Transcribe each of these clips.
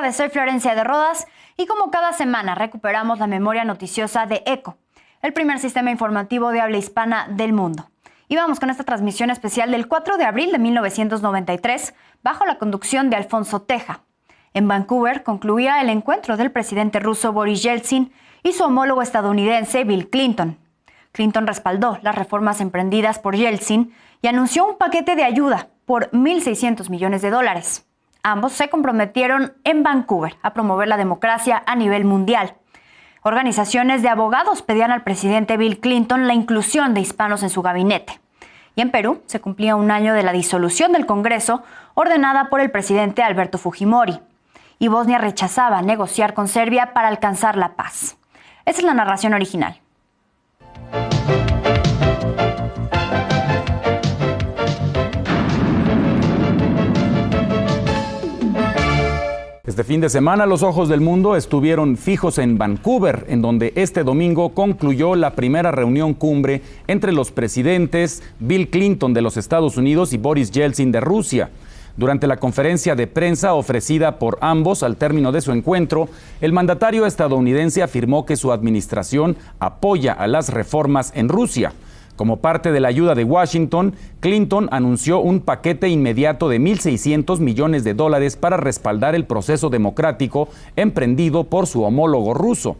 tardes, soy Florencia de Rodas y como cada semana recuperamos la memoria noticiosa de ECO, el primer sistema informativo de habla hispana del mundo. Y vamos con esta transmisión especial del 4 de abril de 1993 bajo la conducción de Alfonso Teja. En Vancouver concluía el encuentro del presidente ruso Boris Yeltsin y su homólogo estadounidense Bill Clinton. Clinton respaldó las reformas emprendidas por Yeltsin y anunció un paquete de ayuda por $1.600 millones. Ambos se comprometieron en Vancouver a promover la democracia a nivel mundial. Organizaciones de abogados pedían al presidente Bill Clinton la inclusión de hispanos en su gabinete. Y en Perú se cumplía un año de la disolución del Congreso ordenada por el presidente Alberto Fujimori. Y Bosnia rechazaba negociar con Serbia para alcanzar la paz. Esa es la narración original. Este fin de semana los ojos del mundo estuvieron fijos en Vancouver, en donde este domingo concluyó la primera reunión cumbre entre los presidentes Bill Clinton de los Estados Unidos y Boris Yeltsin de Rusia. Durante la conferencia de prensa ofrecida por ambos al término de su encuentro, el mandatario estadounidense afirmó que su administración apoya a las reformas en Rusia. Como parte de la ayuda de Washington, Clinton anunció un paquete inmediato de $1.600 millones para respaldar el proceso democrático emprendido por su homólogo ruso.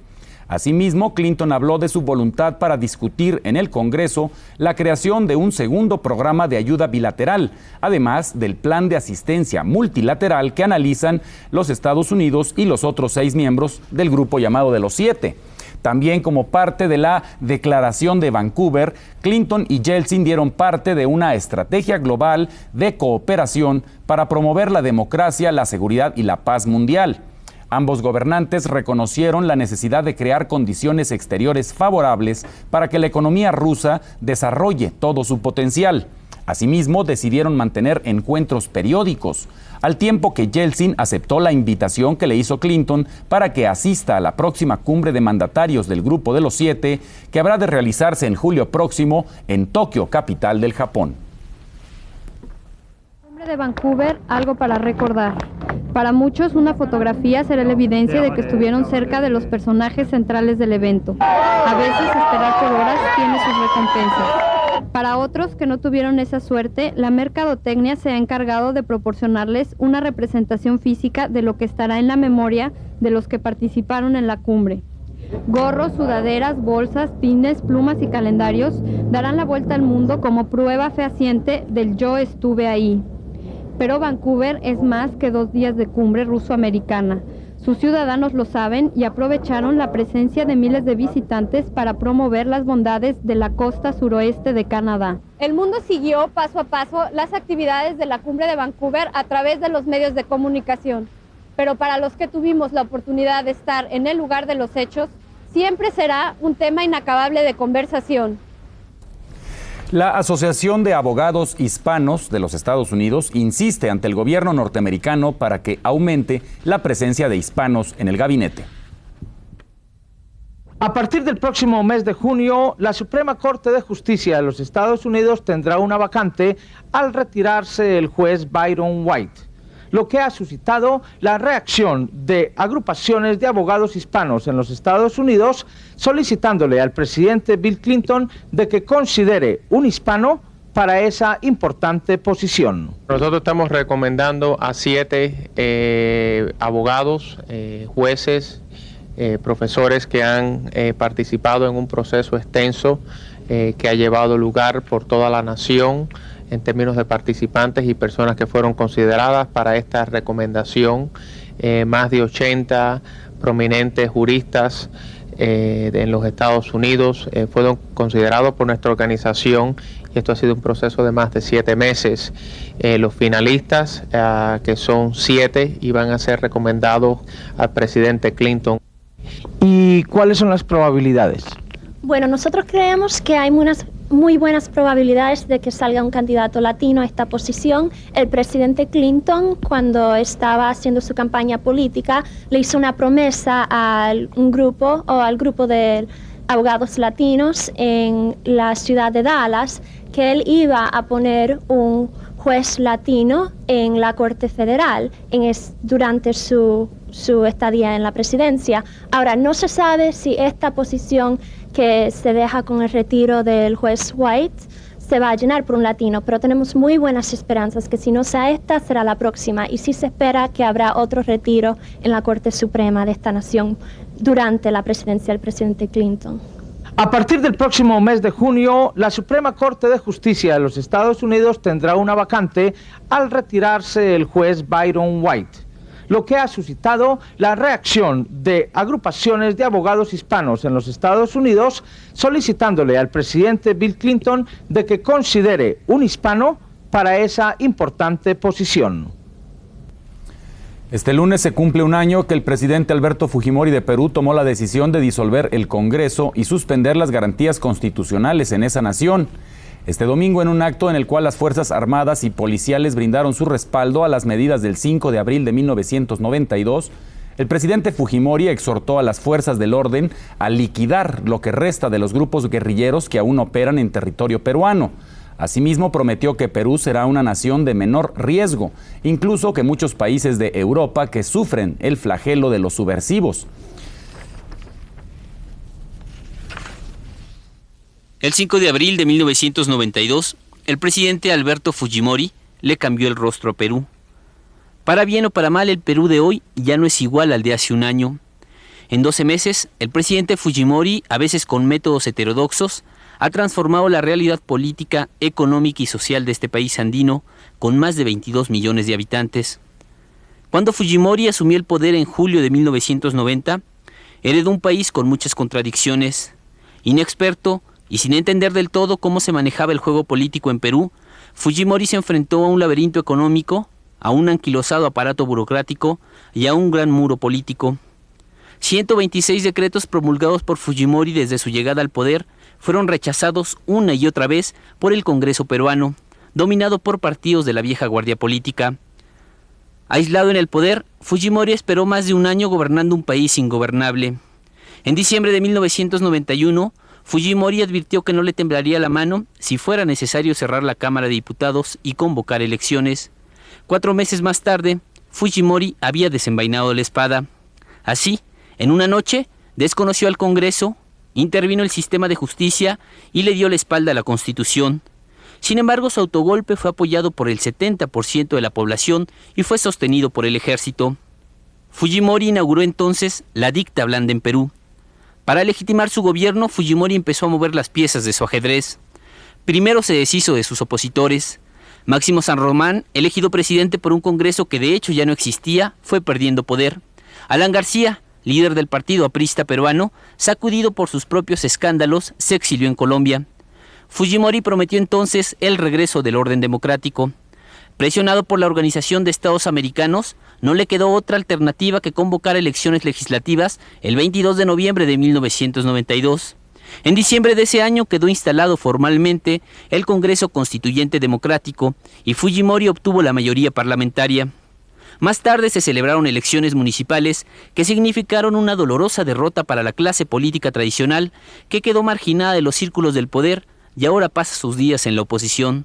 Asimismo, Clinton habló de su voluntad para discutir en el Congreso la creación de un segundo programa de ayuda bilateral, además del plan de asistencia multilateral que analizan los Estados Unidos y los otros 6 miembros del grupo llamado de los 7. También como parte de la declaración de Vancouver, Clinton y Yeltsin dieron parte de una estrategia global de cooperación para promover la democracia, la seguridad y la paz mundial. Ambos gobernantes reconocieron la necesidad de crear condiciones exteriores favorables para que la economía rusa desarrolle todo su potencial. Asimismo, decidieron mantener encuentros periódicos, al tiempo que Yeltsin aceptó la invitación que le hizo Clinton para que asista a la próxima cumbre de mandatarios del Grupo de los 7, que habrá de realizarse en julio próximo en Tokio, capital del Japón. Cumbre de Vancouver, algo para recordar. Para muchos, una fotografía será la evidencia de que estuvieron cerca de los personajes centrales del evento. A veces, esperar por horas tiene sus recompensas. Para otros que no tuvieron esa suerte, la mercadotecnia se ha encargado de proporcionarles una representación física de lo que estará en la memoria de los que participaron en la cumbre. Gorros, sudaderas, bolsas, pines, plumas y calendarios darán la vuelta al mundo como prueba fehaciente del yo estuve ahí. Pero Vancouver es más que 2 días de cumbre ruso-americana. Sus ciudadanos lo saben y aprovecharon la presencia de miles de visitantes para promover las bondades de la costa suroeste de Canadá. El mundo siguió paso a paso las actividades de la cumbre de Vancouver a través de los medios de comunicación. Pero para los que tuvimos la oportunidad de estar en el lugar de los hechos, siempre será un tema inacabable de conversación. La Asociación de Abogados Hispanos de los Estados Unidos insiste ante el gobierno norteamericano para que aumente la presencia de hispanos en el gabinete. A partir del próximo mes de junio, la Suprema Corte de Justicia de los Estados Unidos tendrá una vacante al retirarse el juez Byron White, lo que ha suscitado la reacción de agrupaciones de abogados hispanos en los Estados Unidos solicitándole al presidente Bill Clinton de que considere un hispano para esa importante posición. Nosotros estamos recomendando a 7 abogados, jueces, profesores que han participado en un proceso extenso que ha llevado lugar por toda la nación en términos de participantes y personas que fueron consideradas para esta recomendación. Más de 80 prominentes juristas en los Estados Unidos fueron considerados por nuestra organización y esto ha sido un proceso de más de 7 meses. Los finalistas, que son 7, iban a ser recomendados al presidente Clinton. ¿Y cuáles son las probabilidades? Bueno, nosotros creemos que hay muy buenas probabilidades de que salga un candidato latino a esta posición. El presidente Clinton, cuando estaba haciendo su campaña política, le hizo una promesa al grupo de abogados latinos en la ciudad de Dallas, que él iba a poner un juez latino en la Corte Federal durante su estadía en la presidencia. Ahora, no se sabe si esta posición que se deja con el retiro del juez White se va a llenar por un latino, pero tenemos muy buenas esperanzas que si no sea esta, será la próxima, y sí se espera que habrá otro retiro en la Corte Suprema de esta nación durante la presidencia del presidente Clinton. A partir del próximo mes de junio, la Suprema Corte de Justicia de los Estados Unidos tendrá una vacante al retirarse el juez Byron White, lo que ha suscitado la reacción de agrupaciones de abogados hispanos en los Estados Unidos solicitándole al presidente Bill Clinton de que considere un hispano para esa importante posición. Este lunes se cumple un año que el presidente Alberto Fujimori de Perú tomó la decisión de disolver el Congreso y suspender las garantías constitucionales en esa nación. Este domingo, en un acto en el cual las Fuerzas Armadas y policiales brindaron su respaldo a las medidas del 5 de abril de 1992, el presidente Fujimori exhortó a las fuerzas del orden a liquidar lo que resta de los grupos guerrilleros que aún operan en territorio peruano. Asimismo, prometió que Perú será una nación de menor riesgo, incluso que muchos países de Europa que sufren el flagelo de los subversivos. El 5 de abril de 1992, el presidente Alberto Fujimori le cambió el rostro a Perú. Para bien o para mal, el Perú de hoy ya no es igual al de hace un año. En 12 meses, el presidente Fujimori, a veces con métodos heterodoxos, ha transformado la realidad política, económica y social de este país andino, con más de 22 millones de habitantes. Cuando Fujimori asumió el poder en julio de 1990, heredó un país con muchas contradicciones. Inexperto y sin entender del todo cómo se manejaba el juego político en Perú, Fujimori se enfrentó a un laberinto económico, a un anquilosado aparato burocrático y a un gran muro político. 126 decretos promulgados por Fujimori desde su llegada al poder fueron rechazados una y otra vez por el Congreso peruano, dominado por partidos de la vieja guardia política. Aislado en el poder, Fujimori esperó más de un año gobernando un país ingobernable. En diciembre de 1991, Fujimori advirtió que no le temblaría la mano si fuera necesario cerrar la Cámara de Diputados y convocar elecciones. 4 meses más tarde, Fujimori había desenvainado la espada. Así, en una noche, desconoció al Congreso, intervino el sistema de justicia y le dio la espalda a la Constitución. Sin embargo, su autogolpe fue apoyado por el 70% de la población y fue sostenido por el ejército. Fujimori inauguró entonces la dicta blanda en Perú. Para legitimar su gobierno, Fujimori empezó a mover las piezas de su ajedrez. Primero se deshizo de sus opositores. Máximo San Román, elegido presidente por un Congreso que de hecho ya no existía, fue perdiendo poder. Alan García, líder del partido aprista peruano, sacudido por sus propios escándalos, se exilió en Colombia. Fujimori prometió entonces el regreso del orden democrático. Presionado por la Organización de Estados Americanos, no le quedó otra alternativa que convocar elecciones legislativas el 22 de noviembre de 1992. En diciembre de ese año quedó instalado formalmente el Congreso Constituyente Democrático y Fujimori obtuvo la mayoría parlamentaria. Más tarde se celebraron elecciones municipales que significaron una dolorosa derrota para la clase política tradicional que quedó marginada de los círculos del poder y ahora pasa sus días en la oposición.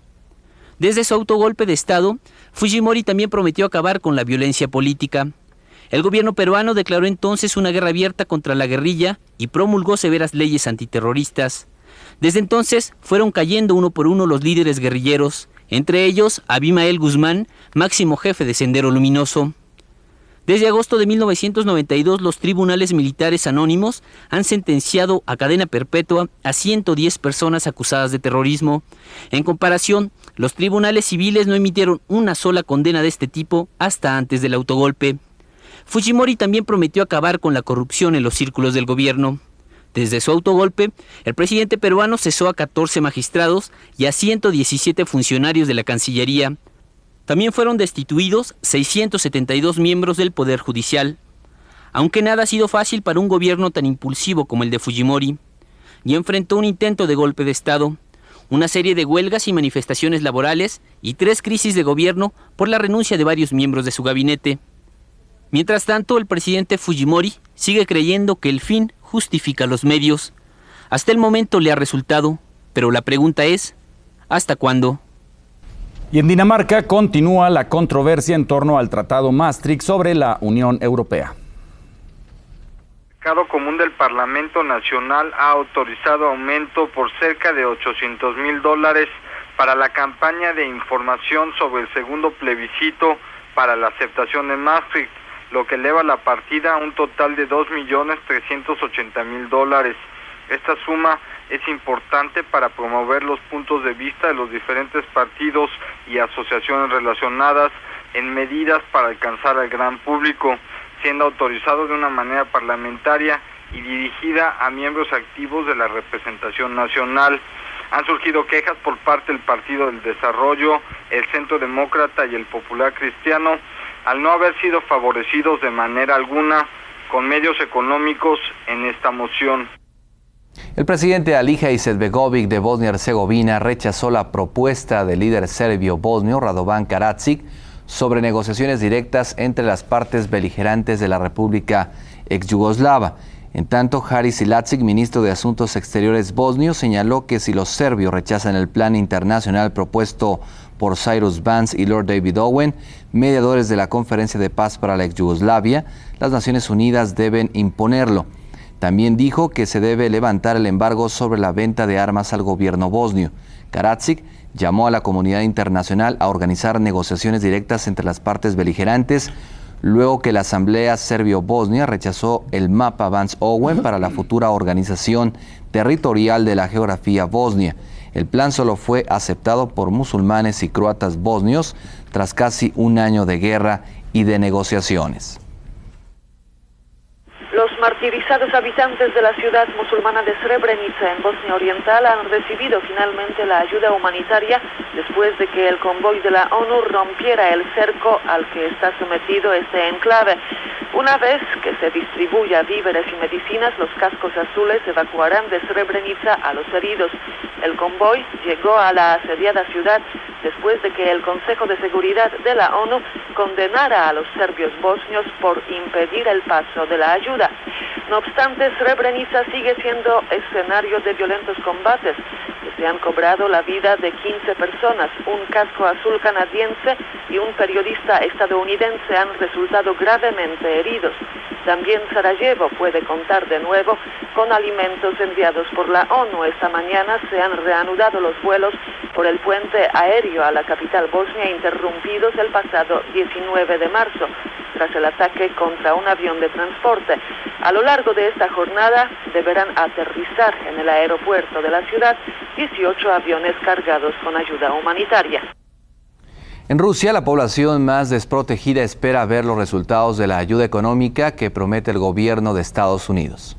Desde su autogolpe de Estado, Fujimori también prometió acabar con la violencia política. El gobierno peruano declaró entonces una guerra abierta contra la guerrilla y promulgó severas leyes antiterroristas. Desde entonces fueron cayendo uno por uno los líderes guerrilleros, entre ellos Abimael Guzmán, máximo jefe de Sendero Luminoso. Desde agosto de 1992, los tribunales militares anónimos han sentenciado a cadena perpetua a 110 personas acusadas de terrorismo. En comparación, los tribunales civiles no emitieron una sola condena de este tipo hasta antes del autogolpe. Fujimori también prometió acabar con la corrupción en los círculos del gobierno. Desde su autogolpe, el presidente peruano cesó a 14 magistrados y a 117 funcionarios de la Cancillería. También fueron destituidos 672 miembros del Poder Judicial. Aunque nada ha sido fácil para un gobierno tan impulsivo como el de Fujimori, y enfrentó un intento de golpe de Estado, una serie de huelgas y manifestaciones laborales y 3 crisis de gobierno por la renuncia de varios miembros de su gabinete. Mientras tanto, el presidente Fujimori sigue creyendo que el fin justifica los medios. Hasta el momento le ha resultado, pero la pregunta es, ¿hasta cuándo? Y en Dinamarca continúa la controversia en torno al Tratado Maastricht sobre la Unión Europea. El mercado común del Parlamento Nacional ha autorizado aumento por cerca de $800,000 para la campaña de información sobre el segundo plebiscito para la aceptación de Maastricht, lo que eleva la partida a un total de $2,380,000. Esta suma es importante para promover los puntos de vista de los diferentes partidos y asociaciones relacionadas en medidas para alcanzar al gran público, siendo autorizado de una manera parlamentaria y dirigida a miembros activos de la representación nacional. Han surgido quejas por parte del Partido del Desarrollo, el Centro Demócrata y el Popular Cristiano, al no haber sido favorecidos de manera alguna con medios económicos en esta moción. El presidente Alija Izetbegović de Bosnia-Herzegovina rechazó la propuesta del líder serbio-bosnio Radovan Karadzic sobre negociaciones directas entre las partes beligerantes de la República ex-yugoslava. En tanto, Haris Silačić, ministro de Asuntos Exteriores bosnio, señaló que si los serbios rechazan el plan internacional propuesto por Cyrus Vance y Lord David Owen, mediadores de la Conferencia de Paz para la ex-Yugoslavia, las Naciones Unidas deben imponerlo. También dijo que se debe levantar el embargo sobre la venta de armas al gobierno bosnio. Karadzic llamó a la comunidad internacional a organizar negociaciones directas entre las partes beligerantes, luego que la Asamblea Serbio-Bosnia rechazó el mapa Vance-Owen para la futura organización territorial de la geografía bosnia. El plan solo fue aceptado por musulmanes y croatas bosnios tras casi un año de guerra y de negociaciones. Los martirizados habitantes de la ciudad musulmana de Srebrenica en Bosnia Oriental han recibido finalmente la ayuda humanitaria después de que el convoy de la ONU rompiera el cerco al que está sometido este enclave. Una vez que se distribuya víveres y medicinas, los cascos azules evacuarán de Srebrenica a los heridos. El convoy llegó a la asediada ciudad después de que el Consejo de Seguridad de la ONU condenara a los serbios bosnios por impedir el paso de la ayuda. No obstante, Srebrenica sigue siendo escenario de violentos combates que se han cobrado la vida de 15 personas. Un casco azul canadiense y un periodista estadounidense han resultado gravemente heridos. También Sarajevo puede contar de nuevo con alimentos enviados por la ONU. Esta mañana se han reanudado los vuelos por el puente aéreo a la capital bosnia, interrumpidos el pasado 19 de marzo, tras el ataque contra un avión de transporte. A lo largo de esta jornada deberán aterrizar en el aeropuerto de la ciudad 18 aviones cargados con ayuda humanitaria. En Rusia, la población más desprotegida espera ver los resultados de la ayuda económica que promete el gobierno de Estados Unidos.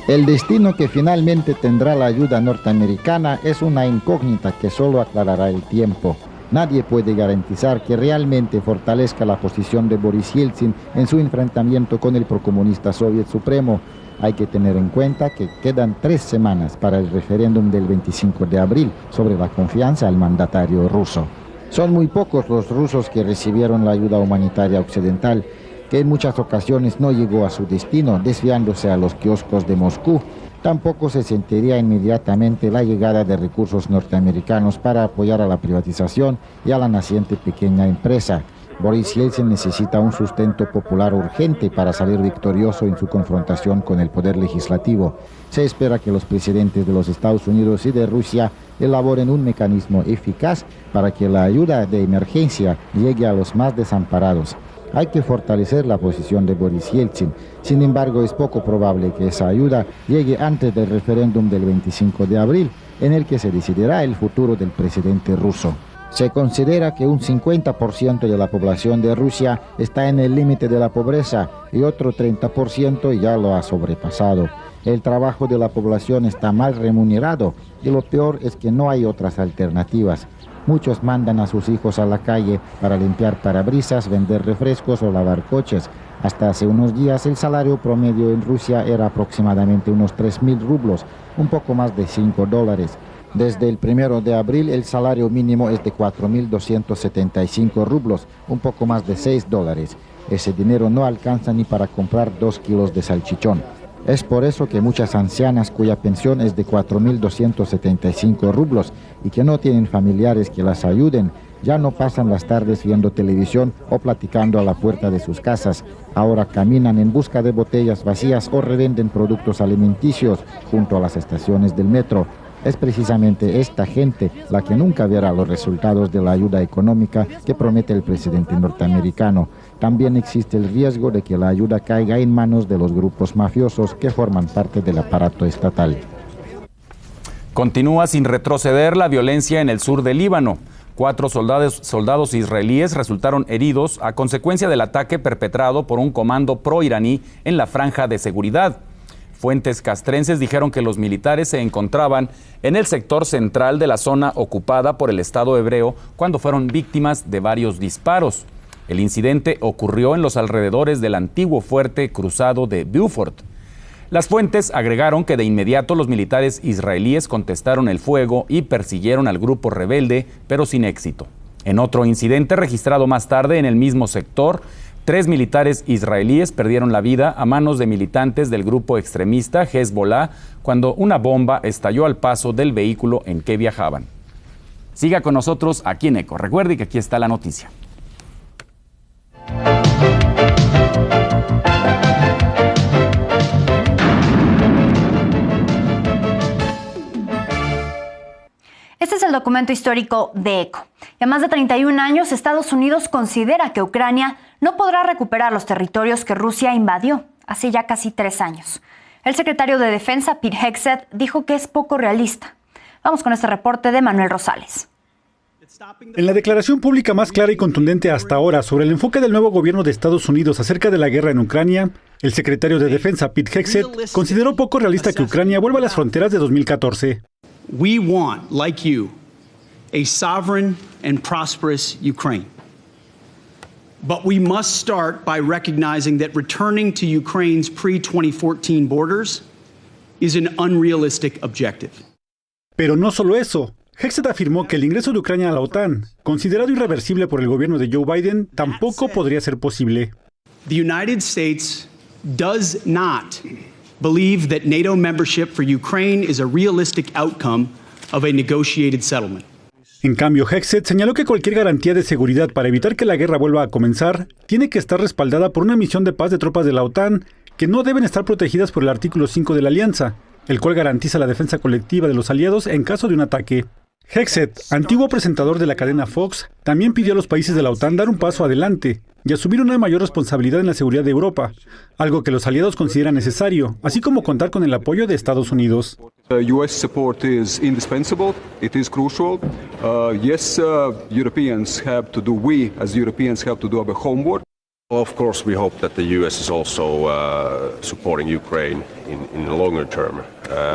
El destino que finalmente tendrá la ayuda norteamericana es una incógnita que solo aclarará el tiempo. Nadie puede garantizar que realmente fortalezca la posición de Boris Yeltsin en su enfrentamiento con el procomunista Soviet Supremo. Hay que tener en cuenta que quedan 3 semanas para el referéndum del 25 de abril sobre la confianza al mandatario ruso. Son muy pocos los rusos que recibieron la ayuda humanitaria occidental, que en muchas ocasiones no llegó a su destino, desviándose a los kioscos de Moscú. Tampoco se sentiría inmediatamente la llegada de recursos norteamericanos para apoyar a la privatización y a la naciente pequeña empresa. Boris Yeltsin necesita un sustento popular urgente para salir victorioso en su confrontación con el poder legislativo. Se espera que los presidentes de los Estados Unidos y de Rusia elaboren un mecanismo eficaz para que la ayuda de emergencia llegue a los más desamparados. Hay que fortalecer la posición de Boris Yeltsin. Sin embargo, es poco probable que esa ayuda llegue antes del referéndum del 25 de abril, en el que se decidirá el futuro del presidente ruso. Se considera que un 50% de la población de Rusia está en el límite de la pobreza y otro 30% ya lo ha sobrepasado. El trabajo de la población está mal remunerado y lo peor es que no hay otras alternativas. Muchos mandan a sus hijos a la calle para limpiar parabrisas, vender refrescos o lavar coches. Hasta hace unos días el salario promedio en Rusia era aproximadamente unos 3.000 rublos, un poco más de $5. Desde el 1 de abril el salario mínimo es de 4.275 rublos, un poco más de $6. Ese dinero no alcanza ni para comprar 2 kilos de salchichón. Es por eso que muchas ancianas cuya pensión es de 4.275 rublos y que no tienen familiares que las ayuden, ya no pasan las tardes viendo televisión o platicando a la puerta de sus casas. Ahora caminan en busca de botellas vacías o revenden productos alimenticios junto a las estaciones del metro. Es precisamente esta gente la que nunca verá los resultados de la ayuda económica que promete el presidente norteamericano. También existe el riesgo de que la ayuda caiga en manos de los grupos mafiosos que forman parte del aparato estatal. Continúa sin retroceder la violencia en el sur del Líbano. 4 soldados israelíes resultaron heridos a consecuencia del ataque perpetrado por un comando pro-iraní en la franja de seguridad. Fuentes castrenses dijeron que los militares se encontraban en el sector central de la zona ocupada por el Estado hebreo cuando fueron víctimas de varios disparos. El incidente ocurrió en los alrededores del antiguo fuerte cruzado de Beaufort. Las fuentes agregaron que de inmediato los militares israelíes contestaron el fuego y persiguieron al grupo rebelde, pero sin éxito. En otro incidente registrado más tarde en el mismo sector, 3 militares israelíes perdieron la vida a manos de militantes del grupo extremista Hezbollah cuando una bomba estalló al paso del vehículo en que viajaban. Siga con nosotros aquí en ECO. Recuerde que aquí está la noticia. Este es el documento histórico de ECO. Y a más de 31 años, Estados Unidos considera que Ucrania no podrá recuperar los territorios que Rusia invadió hace ya casi 3 años. El secretario de Defensa, Pete Hegseth, dijo que es poco realista. Vamos con este reporte de Manuel Rosales. En la declaración pública más clara y contundente hasta ahora sobre el enfoque del nuevo gobierno de Estados Unidos acerca de la guerra en Ucrania, el secretario de Defensa, Pete Hegseth, consideró poco realista que Ucrania vuelva a las fronteras de 2014. We want, like you, a sovereign and prosperous Ukraine. But we must start by recognizing that returning to Ukraine's pre-2014 borders is an unrealistic objective. Pero no solo eso. Hegseth afirmó que el ingreso de Ucrania a la OTAN, considerado irreversible por el gobierno de Joe Biden, tampoco podría ser posible. The United States does not believe that NATO membership for Ukraine is a realistic outcome of a negotiated settlement. En cambio, Hegseth señaló que cualquier garantía de seguridad para evitar que la guerra vuelva a comenzar tiene que estar respaldada por una misión de paz de tropas de la OTAN que no deben estar protegidas por el artículo 5 de la alianza, el cual garantiza la defensa colectiva de los aliados en caso de un ataque. Hegseth, antiguo presentador de la cadena Fox, también pidió a los países de la OTAN dar un paso adelante y asumir una mayor responsabilidad en la seguridad de Europa, algo que los aliados consideran necesario, así como contar con el apoyo de Estados Unidos. US support is indispensable, it is crucial. We as Europeans have to do our homework. Of course, we hope that the US is also supporting Ukraine in the longer term.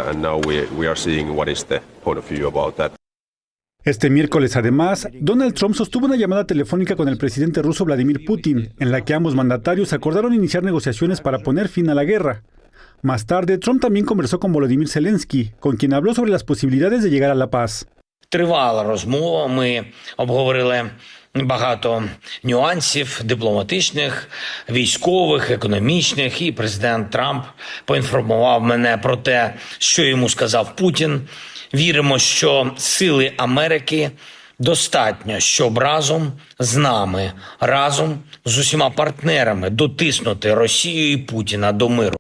And now we are seeing what is the point of view about that. Este miércoles, además, Donald Trump sostuvo una llamada telefónica con el presidente ruso Vladimir Putin, en la que ambos mandatarios acordaron iniciar negociaciones para poner fin a la guerra. Más tarde, Trump también conversó con Volodymyr Zelensky, con quien habló sobre las posibilidades de llegar a la paz. Тривала розмова, ми обговорили багато нюансів дипломатичних, військових, економічних, і президент Трамп поінформував мене про те, що йому сказав Путін. Віримо, що сили Америки достатньо, щоб разом з нами, разом з усіма партнерами дотиснути Росію і Путіна до миру.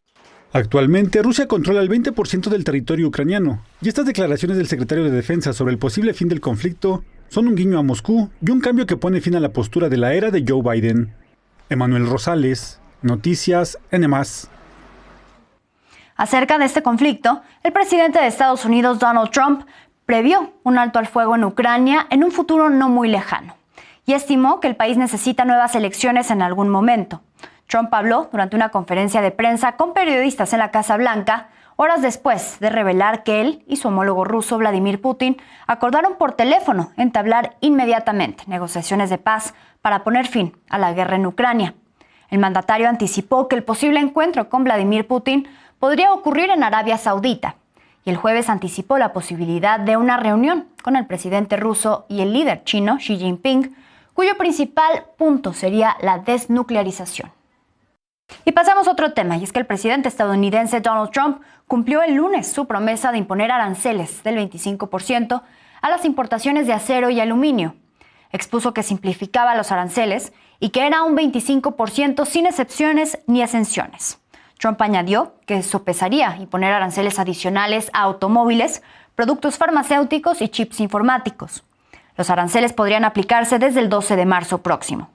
Actualmente, Rusia controla el 20% del territorio ucraniano, y estas declaraciones del secretario de Defensa sobre el posible fin del conflicto son un guiño a Moscú y un cambio que pone fin a la postura de la era de Joe Biden. Emanuel Rosales, Noticias NM+. Acerca de este conflicto, el presidente de Estados Unidos, Donald Trump, previó un alto al fuego en Ucrania en un futuro no muy lejano y estimó que el país necesita nuevas elecciones en algún momento. Trump habló durante una conferencia de prensa con periodistas en la Casa Blanca, horas después de revelar que él y su homólogo ruso, Vladimir Putin, acordaron por teléfono entablar inmediatamente negociaciones de paz para poner fin a la guerra en Ucrania. El mandatario anticipó que el posible encuentro con Vladimir Putin podría ocurrir en Arabia Saudita y el jueves anticipó la posibilidad de una reunión con el presidente ruso y el líder chino, Xi Jinping, cuyo principal punto sería la desnuclearización. Y pasamos a otro tema, y es que el presidente estadounidense Donald Trump cumplió el lunes su promesa de imponer aranceles del 25% a las importaciones de acero y aluminio. Expuso que simplificaba los aranceles y que era un 25% sin excepciones ni exenciones. Trump añadió que sopesaría imponer aranceles adicionales a automóviles, productos farmacéuticos y chips informáticos. Los aranceles podrían aplicarse desde el 12 de marzo próximo.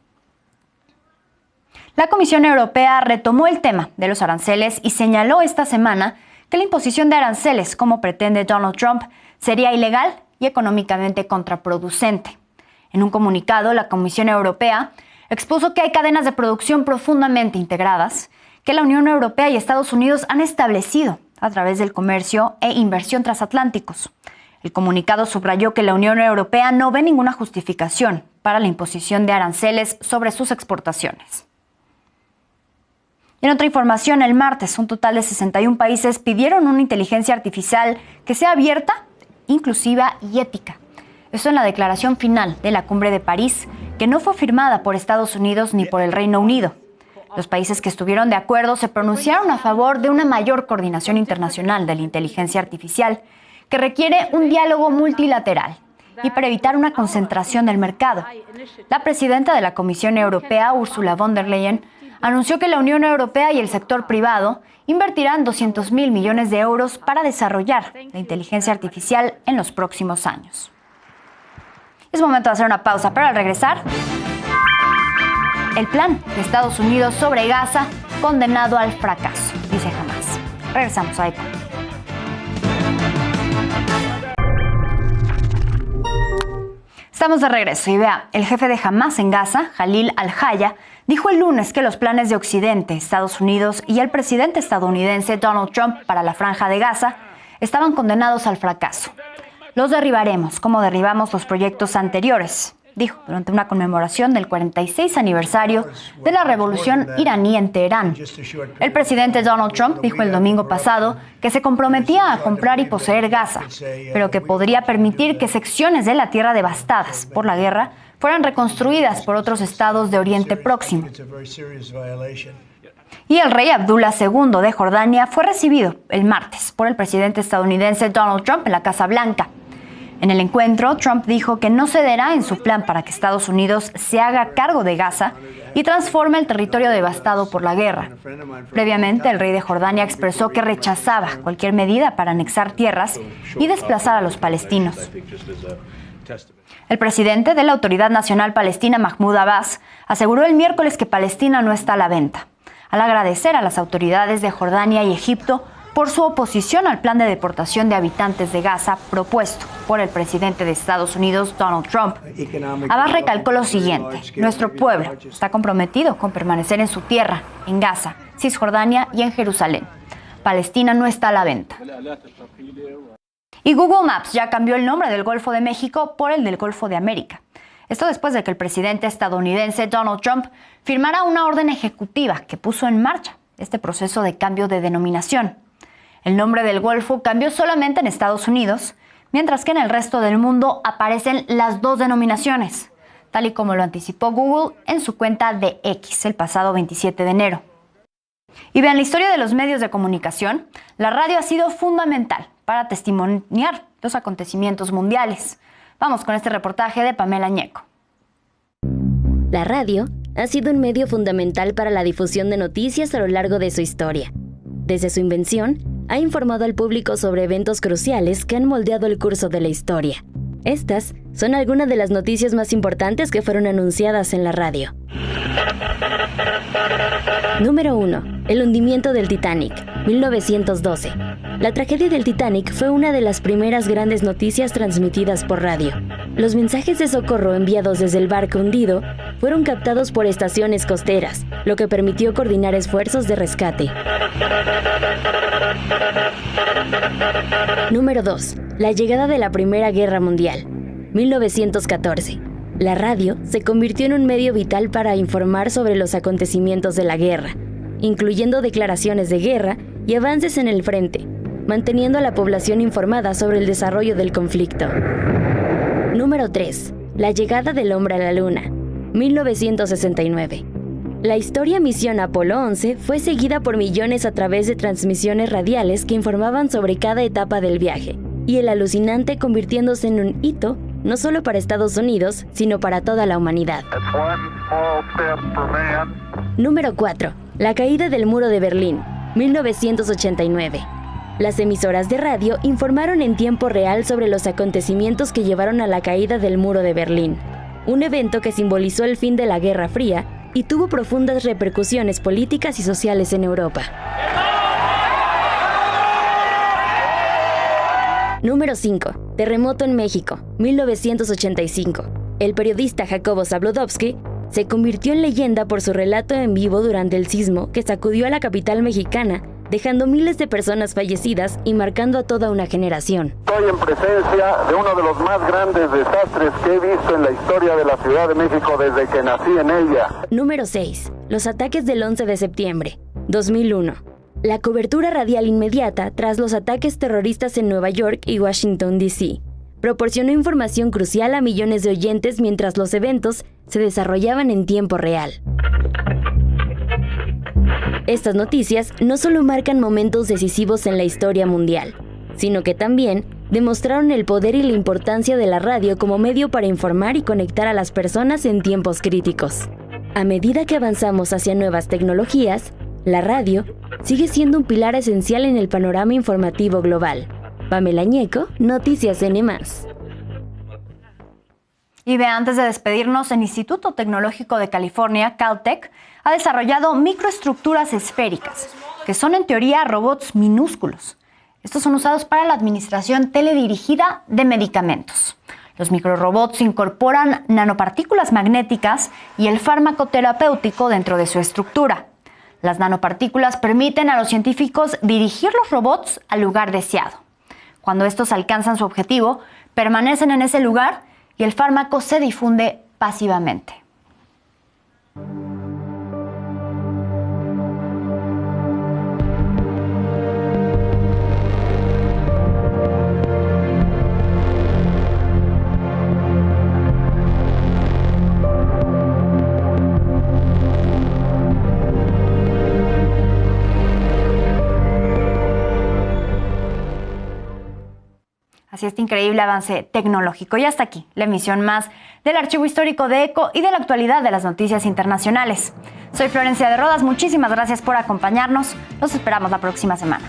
La Comisión Europea retomó el tema de los aranceles y señaló esta semana que la imposición de aranceles, como pretende Donald Trump, sería ilegal y económicamente contraproducente. En un comunicado, la Comisión Europea expuso que hay cadenas de producción profundamente integradas que la Unión Europea y Estados Unidos han establecido a través del comercio e inversión transatlánticos. El comunicado subrayó que la Unión Europea no ve ninguna justificación para la imposición de aranceles sobre sus exportaciones. En otra información, el martes, un total de 61 países pidieron una inteligencia artificial que sea abierta, inclusiva y ética. Esto en la declaración final de la Cumbre de París, que no fue firmada por Estados Unidos ni por el Reino Unido. Los países que estuvieron de acuerdo se pronunciaron a favor de una mayor coordinación internacional de la inteligencia artificial, que requiere un diálogo multilateral y para evitar una concentración del mercado. La presidenta de la Comisión Europea, Ursula von der Leyen, anunció que la Unión Europea y el sector privado invertirán 200.000 millones de euros para desarrollar la inteligencia artificial en los próximos años. Es momento de hacer una pausa, pero al regresar, el plan de Estados Unidos sobre Gaza condenado al fracaso, dice Hamas. Regresamos a ECO. Estamos de regreso y vea, el jefe de Hamas en Gaza, Khalil al-Haya, dijo el lunes que los planes de Occidente, Estados Unidos y el presidente estadounidense Donald Trump para la Franja de Gaza estaban condenados al fracaso. Los derribaremos como derribamos los proyectos anteriores, dijo durante una conmemoración del 46 aniversario de la revolución iraní en Teherán. El presidente Donald Trump dijo el domingo pasado que se comprometía a comprar y poseer Gaza, pero que podría permitir que secciones de la tierra devastadas por la guerra fueran reconstruidas por otros estados de Oriente Próximo. Y el rey Abdullah II de Jordania fue recibido el martes por el presidente estadounidense Donald Trump en la Casa Blanca. En el encuentro, Trump dijo que no cederá en su plan para que Estados Unidos se haga cargo de Gaza y transforme el territorio devastado por la guerra. Previamente, el rey de Jordania expresó que rechazaba cualquier medida para anexar tierras y desplazar a los palestinos. El presidente de la Autoridad Nacional Palestina, Mahmoud Abbas, aseguró el miércoles que Palestina no está a la venta, al agradecer a las autoridades de Jordania y Egipto por su oposición al plan de deportación de habitantes de Gaza propuesto por el presidente de Estados Unidos, Donald Trump. Abbas recalcó lo siguiente: nuestro pueblo está comprometido con permanecer en su tierra, en Gaza, Cisjordania y en Jerusalén. Palestina no está a la venta. Y Google Maps ya cambió el nombre del Golfo de México por el del Golfo de América. Esto después de que el presidente estadounidense Donald Trump firmara una orden ejecutiva que puso en marcha este proceso de cambio de denominación. El nombre del Golfo cambió solamente en Estados Unidos, mientras que en el resto del mundo aparecen las dos denominaciones, tal y como lo anticipó Google en su cuenta de X el pasado 27 de enero. Y vean, la historia de los medios de comunicación, la radio ha sido fundamental para testimoniar los acontecimientos mundiales. Vamos con este reportaje de Pamela Ñeco. La radio ha sido un medio fundamental para la difusión de noticias a lo largo de su historia. Desde su invención, ha informado al público sobre eventos cruciales que han moldeado el curso de la historia. Estas son algunas de las noticias más importantes que fueron anunciadas en la radio. Número 1. El hundimiento del Titanic, 1912. La tragedia del Titanic fue una de las primeras grandes noticias transmitidas por radio. Los mensajes de socorro enviados desde el barco hundido fueron captados por estaciones costeras, lo que permitió coordinar esfuerzos de rescate. Número 2. La llegada de la Primera Guerra Mundial, 1914. La radio se convirtió en un medio vital para informar sobre los acontecimientos de la guerra, incluyendo declaraciones de guerra y avances en el frente, manteniendo a la población informada sobre el desarrollo del conflicto. Número 3. La llegada del hombre a la luna, 1969. La histórica misión Apolo 11 fue seguida por millones a través de transmisiones radiales que informaban sobre cada etapa del viaje, y el alucinante convirtiéndose en un hito no solo para Estados Unidos, sino para toda la humanidad. Número 4. La caída del muro de Berlín, 1989. Las emisoras de radio informaron en tiempo real sobre los acontecimientos que llevaron a la caída del muro de Berlín, un evento que simbolizó el fin de la Guerra Fría y tuvo profundas repercusiones políticas y sociales en Europa. Número 5. Terremoto en México, 1985. El periodista Jacobo Zabludovsky se convirtió en leyenda por su relato en vivo durante el sismo que sacudió a la capital mexicana, dejando miles de personas fallecidas y marcando a toda una generación. Estoy en presencia de uno de los más grandes desastres que he visto en la historia de la Ciudad de México desde que nací en ella. Número 6. Los ataques del 11 de septiembre, 2001. La cobertura radial inmediata tras los ataques terroristas en Nueva York y Washington, D.C. proporcionó información crucial a millones de oyentes mientras los eventos se desarrollaban en tiempo real. Estas noticias no solo marcan momentos decisivos en la historia mundial, sino que también demostraron el poder y la importancia de la radio como medio para informar y conectar a las personas en tiempos críticos. A medida que avanzamos hacia nuevas tecnologías, la radio sigue siendo un pilar esencial en el panorama informativo global. Pamela Ñeco, Noticias N+. Y antes de despedirnos, el Instituto Tecnológico de California, Caltech, ha desarrollado microestructuras esféricas, que son en teoría robots minúsculos. Estos son usados para la administración teledirigida de medicamentos. Los microrobots incorporan nanopartículas magnéticas y el fármaco terapéutico dentro de su estructura. Las nanopartículas permiten a los científicos dirigir los robots al lugar deseado. Cuando estos alcanzan su objetivo, permanecen en ese lugar y el fármaco se difunde pasivamente. Así este increíble avance tecnológico. Y hasta aquí la emisión más del Archivo Histórico de ECO y de la actualidad de las noticias internacionales. Soy Florencia de Rodas, muchísimas gracias por acompañarnos. Los esperamos la próxima semana.